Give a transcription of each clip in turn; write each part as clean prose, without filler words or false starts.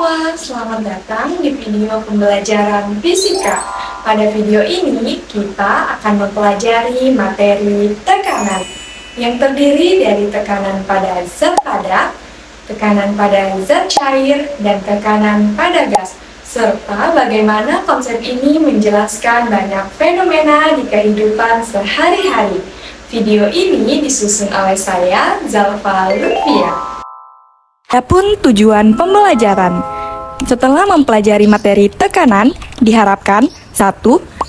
semua, selamat datang di video pembelajaran fisika. Pada video ini, kita akan mempelajari materi tekanan yang terdiri dari tekanan pada zat padat, tekanan pada zat cair, dan tekanan pada gas, serta bagaimana konsep ini menjelaskan banyak fenomena di kehidupan sehari-hari. Video ini disusun oleh saya, Zalfa Lutfia. Adapun tujuan pembelajaran. Setelah mempelajari materi tekanan, diharapkan 1.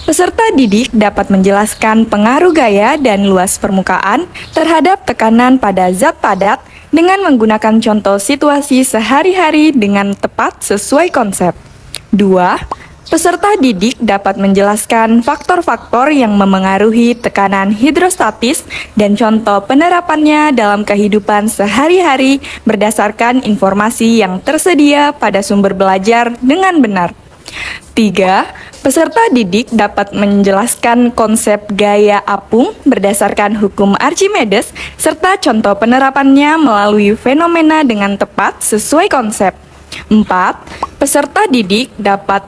Peserta didik dapat menjelaskan pengaruh gaya dan luas permukaan terhadap tekanan pada zat padat dengan menggunakan contoh situasi sehari-hari dengan tepat sesuai konsep. 2. Peserta didik dapat menjelaskan faktor-faktor yang memengaruhi tekanan hidrostatis dan contoh penerapannya dalam kehidupan sehari-hari berdasarkan informasi yang tersedia pada sumber belajar dengan benar. 3. Peserta didik dapat menjelaskan konsep gaya apung berdasarkan hukum Archimedes serta contoh penerapannya melalui fenomena dengan tepat sesuai konsep. 4. Peserta didik dapat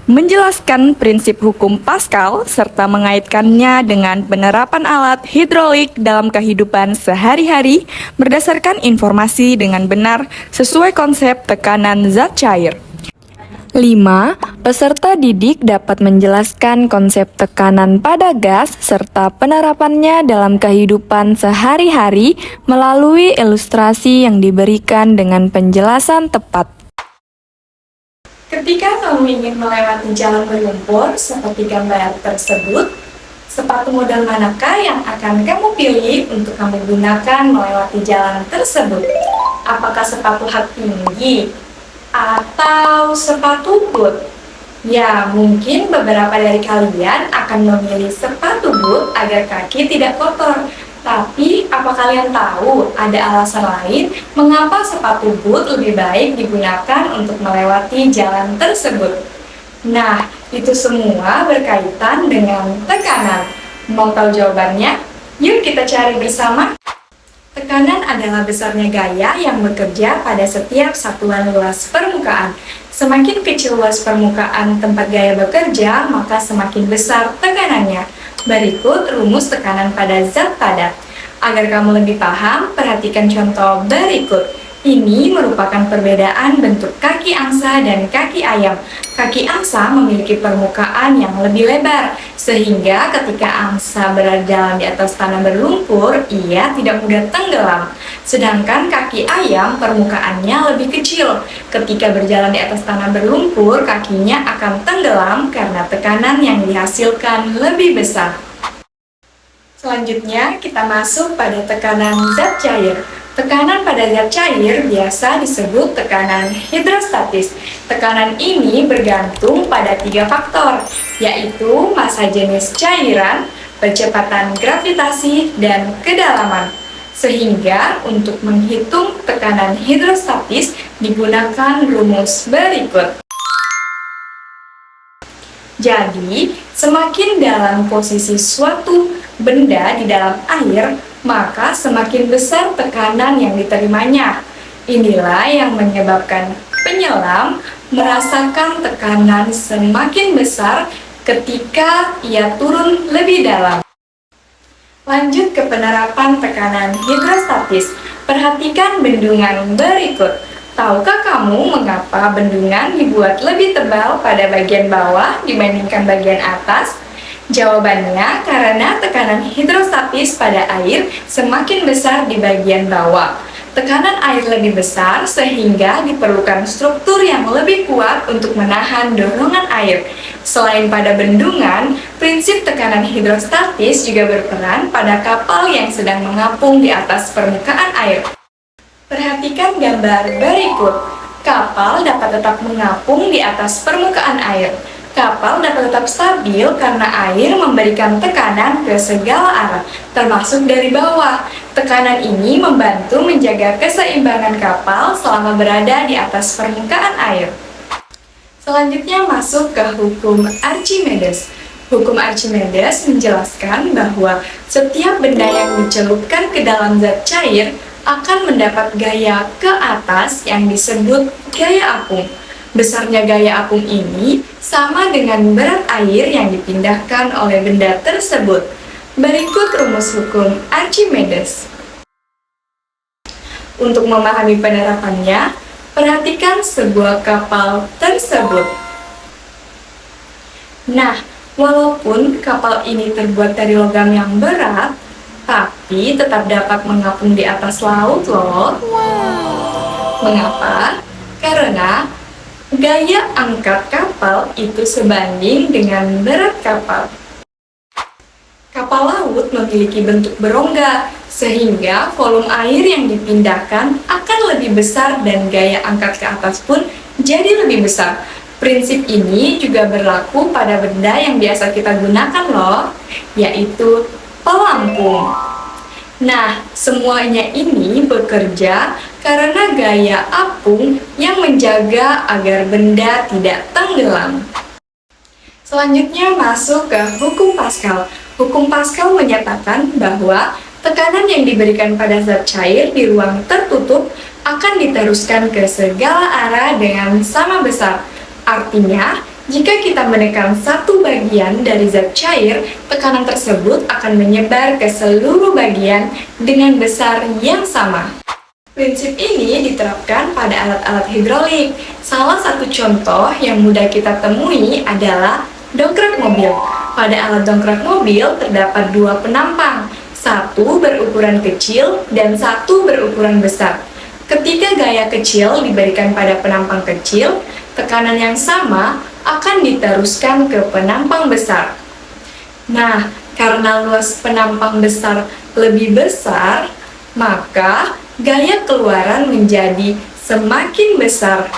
menjelaskan prinsip hukum Pascal serta mengaitkannya dengan penerapan alat hidrolik dalam kehidupan sehari-hari berdasarkan informasi dengan benar sesuai konsep tekanan zat cair. 5. Peserta didik dapat menjelaskan konsep tekanan pada gas serta penerapannya dalam kehidupan sehari-hari melalui ilustrasi yang diberikan dengan penjelasan tepat. Ketika kamu ingin melewati jalan berlumpur seperti gambar tersebut, sepatu model manakah yang akan kamu pilih untuk kamu gunakan melewati jalan tersebut? Apakah sepatu hak tinggi atau sepatu boot? Ya, mungkin beberapa dari kalian akan memilih sepatu boot agar kaki tidak kotor. Tapi, apa kalian tahu ada alasan lain mengapa sepatu boot lebih baik digunakan untuk melewati jalan tersebut? Nah, itu semua berkaitan dengan tekanan. Mau tahu jawabannya? Yuk kita cari bersama. Tekanan adalah besarnya gaya yang bekerja pada setiap satuan luas permukaan. Semakin kecil luas permukaan tempat gaya bekerja, maka semakin besar tekanannya. Berikut rumus tekanan pada zat padat. Agar kamu lebih paham, perhatikan contoh berikut. Ini merupakan perbedaan bentuk kaki angsa dan kaki ayam. Kaki angsa memiliki permukaan yang lebih lebar, sehingga ketika angsa berjalan di atas tanah berlumpur, ia tidak mudah tenggelam. Sedangkan kaki ayam permukaannya lebih kecil. Ketika berjalan di atas tanah berlumpur, kakinya akan tenggelam karena tekanan yang dihasilkan lebih besar. Selanjutnya, kita masuk pada tekanan zat cair. Tekanan pada zat cair biasa disebut tekanan hidrostatis. Tekanan ini bergantung pada 3 faktor, yaitu massa jenis cairan, kecepatan gravitasi, dan kedalaman. Sehingga untuk menghitung tekanan hidrostatis digunakan rumus berikut. Jadi, semakin dalam posisi suatu benda di dalam air, maka semakin besar tekanan yang diterimanya. Inilah yang menyebabkan penyelam merasakan tekanan semakin besar ketika ia turun lebih dalam. Lanjut ke penerapan tekanan hidrostatis. Perhatikan bendungan berikut. Tahukah kamu mengapa bendungan dibuat lebih tebal pada bagian bawah dibandingkan bagian atas? Jawabannya karena tekanan hidrostatis pada air semakin besar di bagian bawah. Tekanan air lebih besar sehingga diperlukan struktur yang lebih kuat untuk menahan dorongan air. Selain pada bendungan, prinsip tekanan hidrostatis juga berperan pada kapal yang sedang mengapung di atas permukaan air. Perhatikan gambar berikut. Kapal dapat tetap mengapung di atas permukaan air. Kapal dapat tetap stabil karena air memberikan tekanan ke segala arah, termasuk dari bawah. Tekanan ini membantu menjaga keseimbangan kapal selama berada di atas permukaan air. Selanjutnya masuk ke hukum Archimedes. Hukum Archimedes menjelaskan bahwa setiap benda yang dicelupkan ke dalam zat cair akan mendapat gaya ke atas yang disebut gaya apung. Besarnya gaya apung ini sama dengan berat air yang dipindahkan oleh benda tersebut. Berikut rumus hukum Archimedes. Untuk memahami penerapannya, perhatikan sebuah kapal tersebut. Nah, walaupun kapal ini terbuat dari logam yang berat, tapi tetap dapat mengapung di atas laut loh. Mengapa? Karena gaya angkat kapal itu sebanding dengan berat kapal. Kapal laut memiliki bentuk berongga, sehingga volume air yang dipindahkan akan lebih besar dan gaya angkat ke atas pun jadi lebih besar. Prinsip ini juga berlaku pada benda yang biasa kita gunakan loh, yaitu pelampung. Nah, semuanya ini bekerja karena gaya apung yang menjaga agar benda tidak tenggelam. Selanjutnya masuk ke hukum Pascal. Hukum Pascal menyatakan bahwa tekanan yang diberikan pada zat cair di ruang tertutup akan diteruskan ke segala arah dengan sama besar. Artinya, jika kita menekan satu bagian dari zat cair, tekanan tersebut akan menyebar ke seluruh bagian dengan besar yang sama. Prinsip ini diterapkan pada alat-alat hidrolik. Salah satu contoh yang mudah kita temui adalah dongkrak mobil. Pada alat dongkrak mobil terdapat dua penampang, satu berukuran kecil dan satu berukuran besar. Ketika gaya kecil diberikan pada penampang kecil, tekanan yang sama akan diteruskan ke penampang besar. Nah, karena luas penampang besar lebih besar, maka gaya keluaran menjadi semakin besar.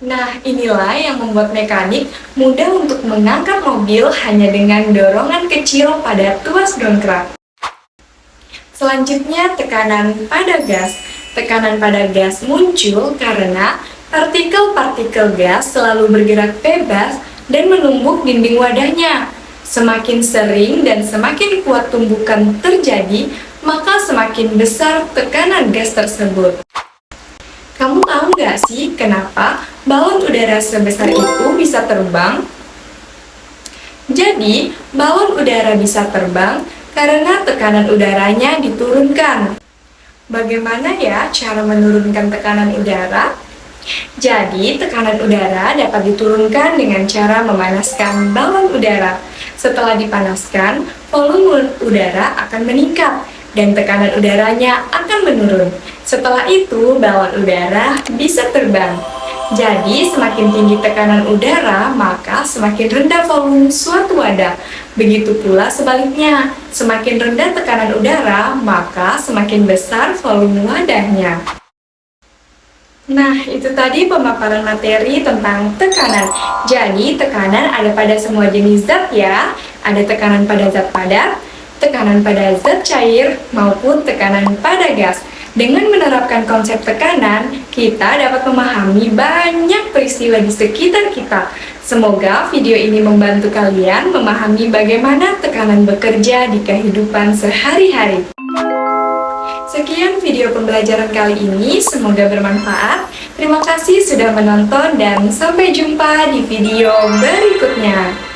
Nah, inilah yang membuat mekanik mudah untuk mengangkat mobil hanya dengan dorongan kecil pada tuas dongkrak. Selanjutnya, tekanan pada gas. Tekanan pada gas muncul karena partikel-partikel gas selalu bergerak bebas dan menumbuk dinding wadahnya. Semakin sering dan semakin kuat tumbukan terjadi, maka semakin besar tekanan gas tersebut. Kamu tahu nggak sih kenapa balon udara sebesar itu bisa terbang? Jadi, balon udara bisa terbang karena tekanan udaranya diturunkan. Bagaimana ya cara menurunkan tekanan udara? Jadi, tekanan udara dapat diturunkan dengan cara memanaskan balon udara. Setelah dipanaskan, volume udara akan meningkat dan tekanan udaranya akan menurun. Setelah itu, balon udara bisa terbang. Jadi, semakin tinggi tekanan udara, maka semakin rendah volume suatu wadah. Begitu pula sebaliknya, semakin rendah tekanan udara, maka semakin besar volume wadahnya. Nah, itu tadi pemaparan materi tentang tekanan. Jadi, tekanan ada pada semua jenis zat ya. Ada tekanan pada zat padat, tekanan pada zat cair, maupun tekanan pada gas. Dengan menerapkan konsep tekanan, kita dapat memahami banyak peristiwa di sekitar kita. Semoga video ini membantu kalian memahami bagaimana tekanan bekerja di kehidupan sehari-hari. Sekian video pembelajaran kali ini, semoga bermanfaat. Terima kasih sudah menonton dan sampai jumpa di video berikutnya.